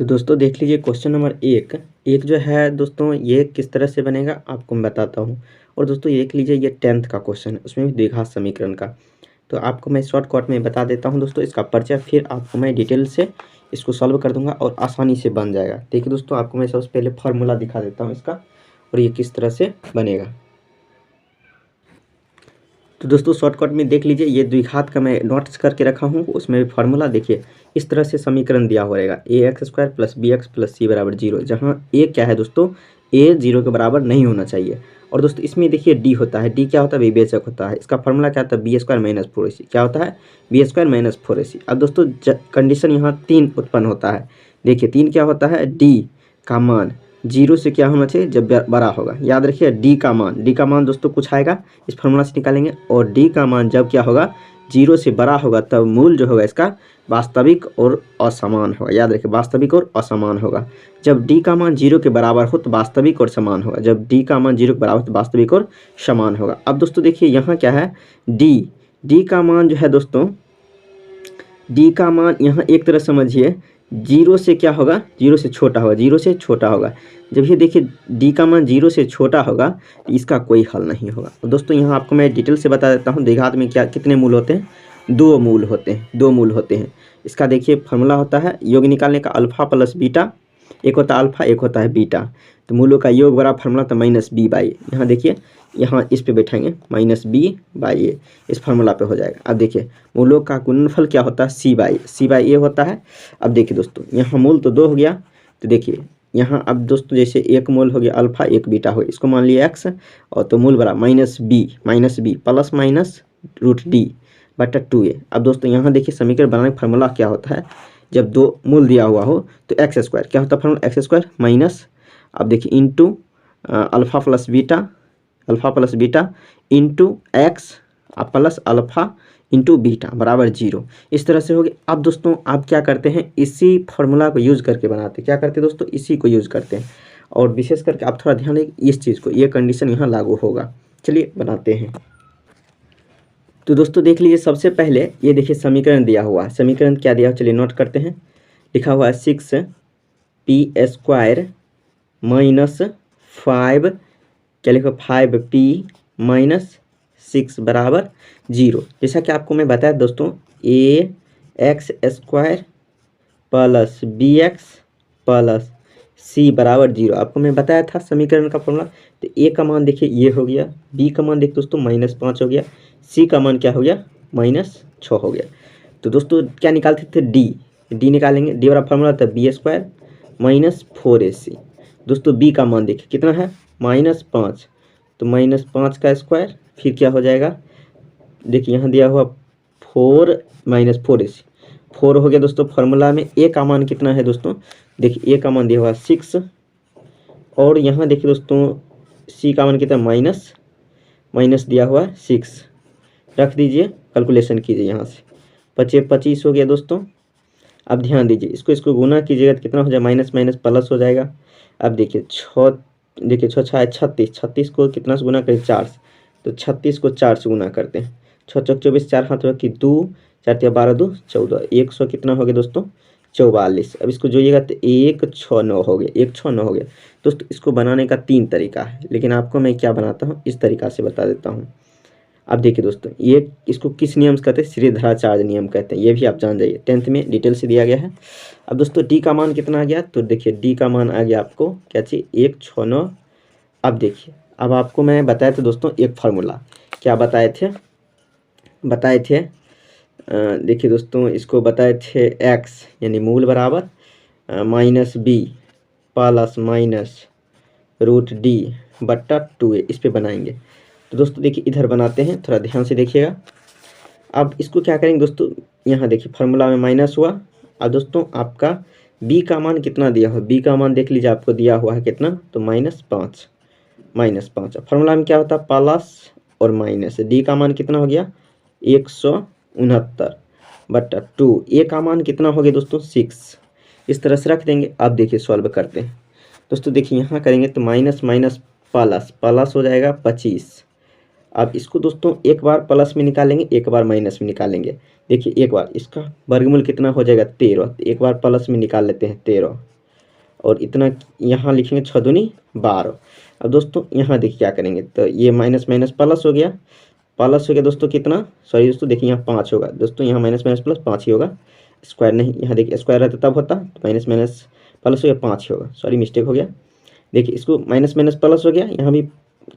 तो दोस्तों देख लीजिए क्वेश्चन नंबर एक जो है दोस्तों ये किस तरह से बनेगा आपको मैं बताता हूँ। और दोस्तों देख लीजिए ये 10th का क्वेश्चन है, उसमें भी द्विघात समीकरण का। तो आपको मैं शॉर्टकट में बता देता हूँ दोस्तों इसका परिचय, फिर आपको मैं डिटेल से इसको सॉल्व कर दूंगा और आसानी से बन जाएगा। देखिए दोस्तों आपको मैं सबसे पहले फार्मूला दिखा देता हूँ इसका और ये किस तरह से बनेगा। तो दोस्तों शॉर्टकट में देख लीजिए ये द्विघात का मैं नोट्स करके रखा हूँ, उसमें भी फार्मूला देखिए इस तरह से समीकरण दिया हो रहेगा ax² + bx + c = 0, जहाँ a क्या है दोस्तों, a 0 के बराबर नहीं होना चाहिए। और दोस्तों इसमें देखिए d होता है, d क्या होता है, विभेजक होता है। इसका फार्मूला क्या होता है, b² - 4ac, क्या होता है b² - 4ac। अब दोस्तों कंडीशन यहाँ 3 उत्पन्न होता है। देखिए 3 क्या होता है, d का मान 0 से क्या होना चाहिए, जब बड़ा होगा। याद रखिए d का मान दोस्तों कुछ आएगा, इस फार्मूला से निकालेंगे। और d का मान जब क्या होगा, 0 से बड़ा होगा, तब मूल जो होगा इसका वास्तविक और असमान होगा। याद रखिए वास्तविक और असमान होगा। जब d का मान 0 के बराबर हो तो वास्तविक और समान होगा। जब d का मान 0 के बराबर हो तो वास्तविक और समान होगा। अब दोस्तों देखिए यहाँ क्या है, d का मान जो है दोस्तों, d का मान यहाँ एक तरह समझिए 0 से क्या होगा, 0 से छोटा होगा, 0 से छोटा होगा। जब ये देखिए d का मान 0 से छोटा होगा तो इसका कोई हल नहीं होगा। तो दोस्तों यहाँ आपको मैं डिटेल से बता देता हूँ द्विघात में क्या कितने मूल होते हैं, 2 मूल होते हैं, 2 मूल होते हैं। इसका देखिए फार्मूला होता है योग निकालने का, अल्फा प्लस बीटा, एक होता है अल्फा एक होता है बीटा। तो मूलों का योग बड़ा फार्मूला तो -b/a। यहाँ देखिए यहाँ इस पे बैठाएंगे -b/a, इस फार्मूला पे हो जाएगा। अब देखिए मूलों का गुणनफल क्या होता है, c/a होता है। अब देखिए दोस्तों यहाँ मूल तो 2 हो गया, तो देखिए यहाँ अब दोस्तों जैसे एक मूल हो गया अल्फा एक बीटा हो गया, इसको मान लिया x और तो मूल बड़ा -b प्लस माइनस √d/2a। अब दोस्तों यहाँ देखिए समीकरण बनाने का फार्मूला क्या होता है, जब 2 मूल दिया हुआ हो तो x² क्या होता है फार्मूला, x² माइनस, अब देखिए into alpha plus beta into x plus alpha into beta बराबर 0। इस तरह से हो गया। अब दोस्तों आप क्या करते हैं, इसी फार्मूला को यूज़ करके बनाते हैं। क्या करते हैं दोस्तों, इसी को यूज़ करते हैं। और विशेष करके आप थोड़ा ध्यान दें इस चीज़ को, ये कंडीशन यहाँ लागू होगा। चलिए बनाते हैं। तो दोस्तों देख लीजिए सबसे पहले ये देखिए समीकरण दिया हुआ है। समीकरण क्या दिया, चलिए नोट करते हैं। लिखा हुआ है 6p² - 5, क्या लिखो 5p - 6 बराबर 0। जैसा कि आपको मैं बताया दोस्तों ax² + bx + c बराबर 0 आपको मैं बताया था समीकरण का फॉर्मूला। तो a का मान देखिए ये हो गया, b का मान देखिए दोस्तों -5 हो गया, c का मान क्या हो गया -6 हो गया। तो दोस्तों क्या निकालते थे, d निकालेंगे। d वाला फॉर्मूला था b² - 4ac। दोस्तों b का मान देखिए कितना है -5, तो -5 का स्क्वायर, फिर क्या हो जाएगा, देखिए यहाँ दिया हुआ 4 - 4ac, 4 हो गया दोस्तों। फार्मूला में a का मान कितना है दोस्तों, देखिए a का मान दिया हुआ 6, और यहाँ देखिए दोस्तों c का मान कितना माइनस दिया हुआ 6, रख दीजिए, कैलकुलेशन कीजिए यहाँ से, 25 हो गया दोस्तों। अब ध्यान दीजिए इसको गुना कीजिएगा तो कितना हो जाएगा, माइनस माइनस प्लस हो जाएगा। अब देखिए 6 6 36, 36 को कितना से गुना करें, 4 से, तो 36 को 4 से गुना करते हैं। 6 चौक 24, 4 हाथ की 2, 4 12 2 14, 100 कितना हो गया दोस्तों 44। अब इसको जोड़िएगा तो 169 हो गया, 169 हो गया। दोस्तों इसको बनाने का 3 तरीका है, लेकिन आपको मैं क्या बनाता हूँ इस तरीका से बता देता हूँ। अब देखिए दोस्तों ये इसको किस नियम से कहते हैं, श्रीधराचार्य नियम कहते हैं, ये भी आप जान जाइए, 10th में डिटेल से दिया गया है। अब दोस्तों डी का मान कितना आ गया, तो देखिए डी का मान आ गया आपको क्या चाहिए 169। अब देखिए अब आपको मैं बताया था दोस्तों एक फार्मूला, क्या बताए थे देखिए दोस्तों इसको बताए थे x यानी मूल बराबर -b प्लस माइनस √d/2a, इस पे बनाएंगे। तो दोस्तों देखिए इधर बनाते हैं, थोड़ा ध्यान से देखिएगा। अब इसको क्या करेंगे दोस्तों, यहाँ देखिए फार्मूला में माइनस हुआ। अब दोस्तों आपका b का मान कितना दिया हुआ, b का मान देख लीजिए आपको दिया हुआ है कितना, तो -5। फार्मूला में क्या होता है प्लस और माइनस, d का मान कितना हो गया 169/2, a का मान कितना हो गया दोस्तों 6। इस तरह से रख देंगे। अब देखिए सॉल्व करते हैं दोस्तों, देखिए यहाँ करेंगे तो माइनस माइनस प्लस हो जाएगा 25, अब इसको दोस्तों एक बार प्लस में निकालेंगे, एक बार माइनस में निकालेंगे। देखिए एक बार इसका वर्गमूल कितना हो जाएगा 13, एक बार प्लस में निकाल लेते हैं 13 और इतना यहाँ लिखेंगे 6 दूनी 12। अब दोस्तों यहाँ देखिए क्या करेंगे, तो ये माइनस माइनस प्लस हो गया, प्लस हो गया दोस्तों कितना, सॉरी दोस्तों देखिए यहाँ 5 होगा दोस्तों, यहाँ माइनस माइनस प्लस 5 ही होगा, स्क्वायर नहीं, यहाँ देखिए स्क्वायर रहता तब होता, तो माइनस माइनस प्लस हो गया 5 ही होगा, सॉरी मिस्टेक हो गया। देखिए इसको माइनस माइनस प्लस हो गया, यहाँ भी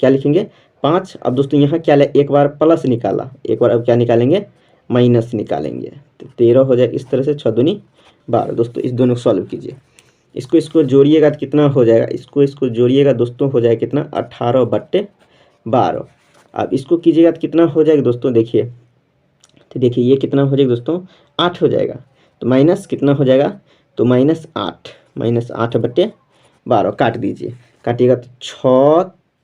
क्या लिखेंगे 5। अब दोस्तों यहाँ क्या एक बार प्लस निकाला, एक बार अब क्या निकालेंगे माइनस निकालेंगे, तो 13 हो जाएगा इस तरह से, 6 दूनी 12। दोस्तों इस दोनों को सॉल्व कीजिए, इसको जोड़िएगा तो कितना हो जाएगा, इसको जोड़िएगा दोस्तों हो जाएगा कितना 18/12। अब इसको कीजिएगा तो कितना हो जाएगा दोस्तों, देखिए तो देखिए ये कितना हो जाएगा दोस्तों 8 हो जाएगा, तो माइनस कितना हो जाएगा, तो -8/12 काट दीजिए, काटिएगा तो 6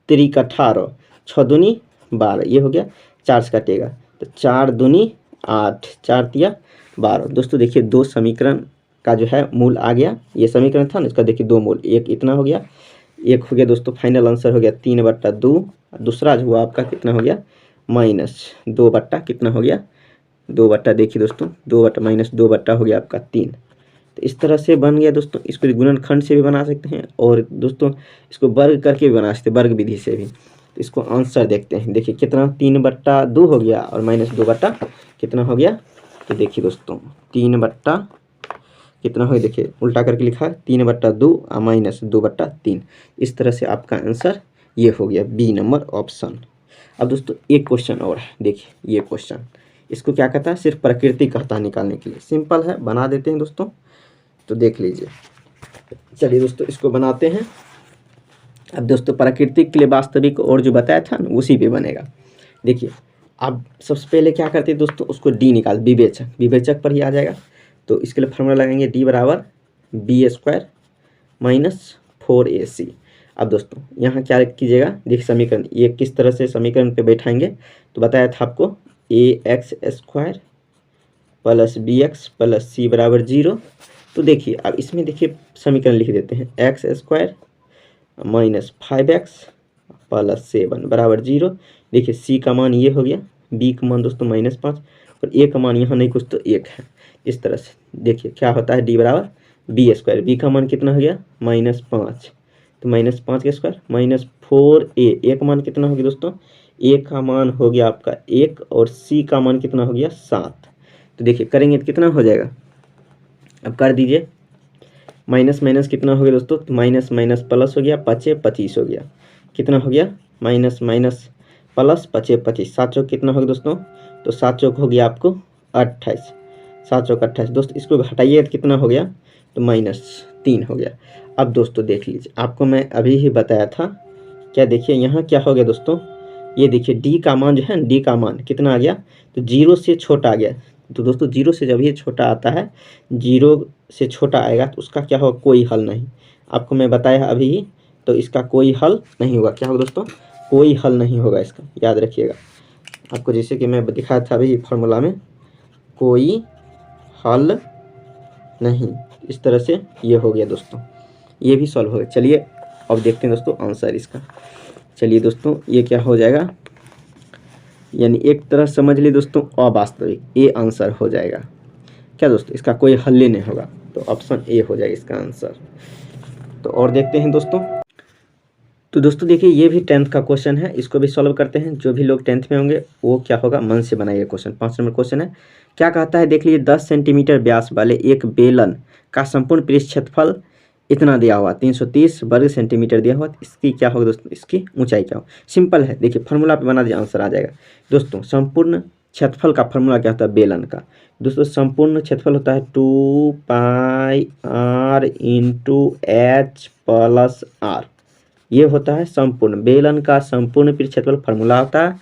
3 18, 6 दूनी 12, ये हो गया 4 से काटिएगा तो 4 दूनी 8, 4 तिया 12। दोस्तों देखिए दो समीकरण का जो है मूल आ गया, ये समीकरण था ना, इसका देखिए दो मूल, एक इतना हो गया, एक हो गया दोस्तों फाइनल आंसर हो गया 3/2, दूसरा जो हुआ आपका कितना हो गया -2 बट्टा कितना हो गया 2 बट्टा, देखिए दोस्तों 2 बट्टा -2 बट्टा हो गया आपका 3। तो इस तरह से बन गया दोस्तों, इसको गुणनखंड से भी बना सकते हैं और दोस्तों इसको वर्ग करके भी बना सकते हैं, वर्ग विधि से भी। तो इसको आंसर देखते हैं, देखिए कितना 3/2 हो गया और -2 बट्टा कितना हो गया, तो देखिए दोस्तों 3 बट्टा कितना हो गया, देखिए उल्टा करके लिखा है 3/2 और -2/3। इस तरह से आपका आंसर ये हो गया बी नंबर ऑप्शन। अब दोस्तों एक क्वेश्चन और है, देखिए ये क्वेश्चन इसको क्या कहता है, सिर्फ प्रकृति कहता है निकालने के लिए, सिंपल है बना देते हैं दोस्तों, तो देख लीजिए। चलिए दोस्तों इसको बनाते हैं। अब दोस्तों प्राकृतिक के लिए वास्तविक और जो बताया था ना उसी पे बनेगा। देखिए अब सबसे पहले क्या करते हैं दोस्तों, उसको डी निकाल, विवेचक पर ही आ जाएगा, तो इसके लिए फार्मूला लगाएंगे d = b² - 4ac। अब दोस्तों यहाँ क्या कीजिएगा, देखिए समीकरण ये किस तरह से समीकरण पे बैठाएंगे, तो बताया था आपको ax² + bx + c = 0। तो देखिए अब इसमें देखिए समीकरण लिख देते हैं x² - 5x + 7 = 0। देखिए c का मान ये हो गया, b का मान दोस्तों -5 और a का मान यहाँ नहीं कुछ तो 1 है। इस तरह से देखिए क्या होता है d = b², b का मान कितना हो गया -5, तो -5 का स्क्वायर -4a का मान कितना हो गया दोस्तों, a का मान हो गया आपका 1 और c का मान कितना हो गया 7। तो देखिए करेंगे तो कितना हो जाएगा, अब कर दीजिए, माइनस माइनस कितना हो गया दोस्तों, तो माइनस माइनस प्लस हो गया, 5 25 हो गया, कितना हो गया माइनस माइनस प्लस 5 25, 7 चौक कितना हो गया दोस्तों, तो 7 चौक हो गया आपको 28, 7 चौक 28। दोस्तों इसको हटाइए तो कितना हो गया, तो -3 हो गया। अब दोस्तों देख लीजिए, आपको मैं अभी ही बताया था, क्या देखिए यहाँ क्या हो गया दोस्तों, ये देखिए डी का मान जो है, डी का मान कितना आ गया, तो 0 से छोटा आ गया। तो दोस्तों 0 से जब ये छोटा आता है, 0 से छोटा आएगा तो उसका क्या होगा, कोई हल नहीं। आपको मैं बताया अभी ही, तो इसका कोई हल नहीं होगा, क्या होगा दोस्तों, कोई हल नहीं होगा इसका, याद रखिएगा। आपको जैसे कि मैं दिखाया था अभी फार्मूला में, कोई हल नहीं, इस तरह से ये हो गया दोस्तों, ये भी सॉल्व हो गया। चलिए अब देखते हैं दोस्तों आंसर इसका। चलिए दोस्तों ये क्या हो जाएगा, यानी एक तरह समझ लीजिए दोस्तों अवास्तविक, ये आंसर हो जाएगा क्या दोस्तों, इसका कोई हल ही नहीं होगा, तो ऑप्शन ए हो जाएगा इसका आंसर। तो और देखते हैं दोस्तों, तो दोस्तों देखिए ये भी 10th का क्वेश्चन है, इसको भी सॉल्व करते हैं। जो भी लोग 10th में होंगे वो क्या होगा, मन से बनाइए क्वेश्चन। 5 नंबर क्वेश्चन है, क्या कहता है, देख लीजिए 10 सेंटीमीटर व्यास वाले एक बेलन का संपूर्ण पृष्ठ क्षेत्रफल इतना दिया हुआ 330 वर्ग सेंटीमीटर दिया हुआ, इसकी क्या होगा दोस्तों, इसकी ऊंचाई क्या हो। सिंपल है, देखिए फार्मूला पे बना दिया, आंसर आ जाएगा दोस्तों। संपूर्ण क्षेत्रफल का फार्मूला क्या होता है बेलन का, दोस्तों संपूर्ण क्षेत्रफल होता है 2πr × h + r, ये होता है संपूर्ण बेलन का संपूर्ण पृष्ठ क्षेत्रफल, फार्मूला होता है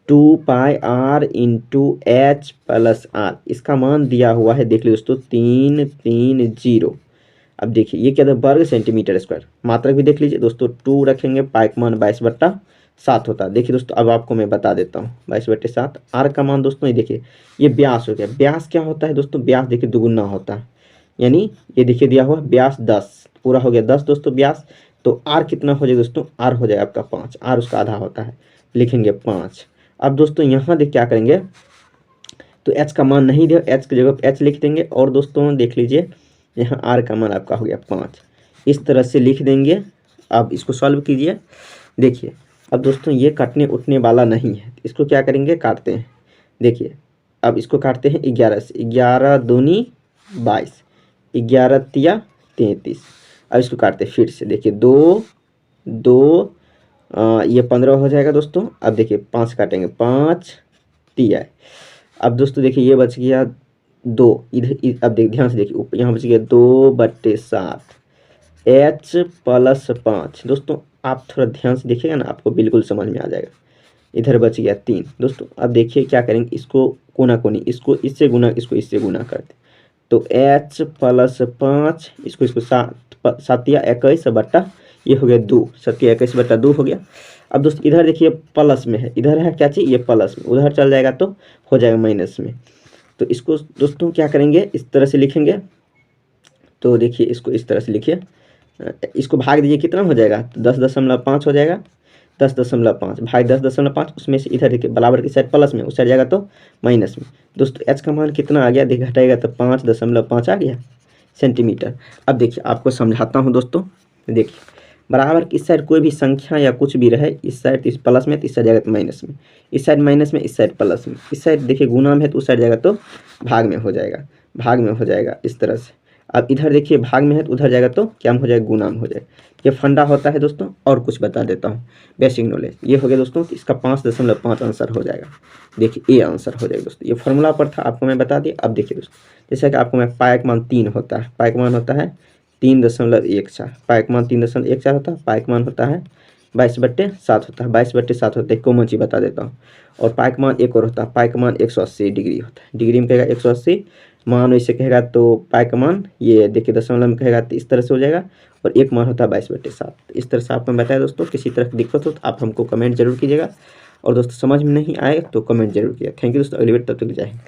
2πr × h + r। इसका मान दिया हुआ है, देख लीजिए दोस्तों 330। अब देखिए ये क्या था, वर्ग सेंटीमीटर स्क्वायर, मात्रक भी देख लीजिए दोस्तों, 2 रखेंगे, पाई का मान 22/7 होता है। देखिए दोस्तों अब आपको मैं बता देता हूँ 22/7। आर का मान दोस्तों ये देखिए, ये व्यास हो गया, व्यास क्या होता है दोस्तों, व्यास देखिए दुगुना होता है, यानी ये देखिए दिया हुआ व्यास 10, पूरा हो गया 10 दोस्तों व्यास, तो आर कितना हो जाएगा दोस्तों, आर हो जाएगा आपका 5, आर उसका आधा होता है, लिखेंगे 5। अब दोस्तों यहाँ देख क्या करेंगे, तो एच का मान नहीं दिया, एच की जगह एच लिख देंगे। और दोस्तों देख लीजिए यहाँ आर का मान आपका हो गया 5, इस तरह से लिख देंगे। अब इसको सॉल्व कीजिए। देखिए अब दोस्तों ये काटने उठने वाला नहीं है, इसको क्या करेंगे, काटते हैं। देखिए अब इसको काटते हैं 11 से, 11 दूनी 22, 11 तिया 33। अब इसको काटते हैं फिर से, देखिए 2 2 ये 15 हो जाएगा दोस्तों। अब देखिए 5 काटेंगे, 5 तिया। अब दोस्तों देखिए ये बच गया 2 इधर, अब देख ध्यान से देखिए यहाँ बच गया 2/7 h + 5। दोस्तों आप थोड़ा ध्यान से देखिएगा ना, आपको बिल्कुल समझ में आ जाएगा। इधर बच गया 3 दोस्तों। अब देखिए क्या करेंगे, इसको कोना कोनी, इसको इससे गुना, इसको इससे गुना करते, तो h + 5, इसको 7 या 21 बट्टा, ये हो गया 2, 7 या 21 बट्टा 2 हो गया। अब दोस्तों इधर देखिए प्लस में है, इधर है क्या चीज़, ये प्लस में, उधर चल जाएगा तो हो जाएगा माइनस में। तो इसको दोस्तों क्या करेंगे, इस तरह से लिखेंगे। तो देखिए इसको इस तरह से लिखिए, इसको भाग दीजिए, कितना हो जाएगा, 10.5 हो जाएगा। 10.5 भाग 10.5, उसमें से इधर देखिए बराबर की साइड प्लस में, उस साइड जाएगा तो माइनस में। दोस्तों एच का मान कितना आ गया, देखिए घटाएगा तो 5.5 आ गया सेंटीमीटर। अब देखिए आपको समझाता हूँ दोस्तों। देखिए बराबर की इस साइड कोई भी संख्या या कुछ भी रहे, इस साइड इस प्लस में तो इस साइड जाएगा तो माइनस में, इस साइड माइनस में, इस साइड प्लस में, इस साइड देखिए गुना में है तो उस साइड जाएगा तो भाग में हो जाएगा, भाग में हो जाएगा इस तरह से। अब इधर देखिए भाग में है तो उधर जाएगा तो क्या हो जाएगा, गुना में हो जाएगा। ये फंडा होता है दोस्तों। और कुछ बता देता हूँ, बेसिक नॉलेज ये हो गया दोस्तों, तो इसका 5.5 आंसर हो जाएगा। देखिए ए आंसर हो जाएगा दोस्तों। ये फॉर्मूला पर था, आपको मैं बता दिया। अब देखिए दोस्तों, जैसे कि आपको मैं पाई का मान 3 होता है, पाई का मान होता है 3.14, पाई का मान 3.14 होता है, पाई का मान होता है 22/7 होता है, 22/7 होता है, कॉमन चीज़ बता देता हूँ। और पाई का मान एक और होता है, पाई का मान 180 डिग्री होता है, डिग्री में कहेगा 180, मान वैसे कहेगा तो पाई का मान ये देखिए दशमलव में कहेगा तो इस तरह से हो जाएगा। और एक मान होता है 22/7। इस तरह से आपको मैं बताया दोस्तों। किसी तरह की दिक्कत हो तो आप हमको कमेंट जरूर कीजिएगा, और दोस्तों समझ में नहीं आए तो कमेंट जरूर कीजिएगा। थैंक यू दोस्तों, अगली बार तब तक जय हिंद।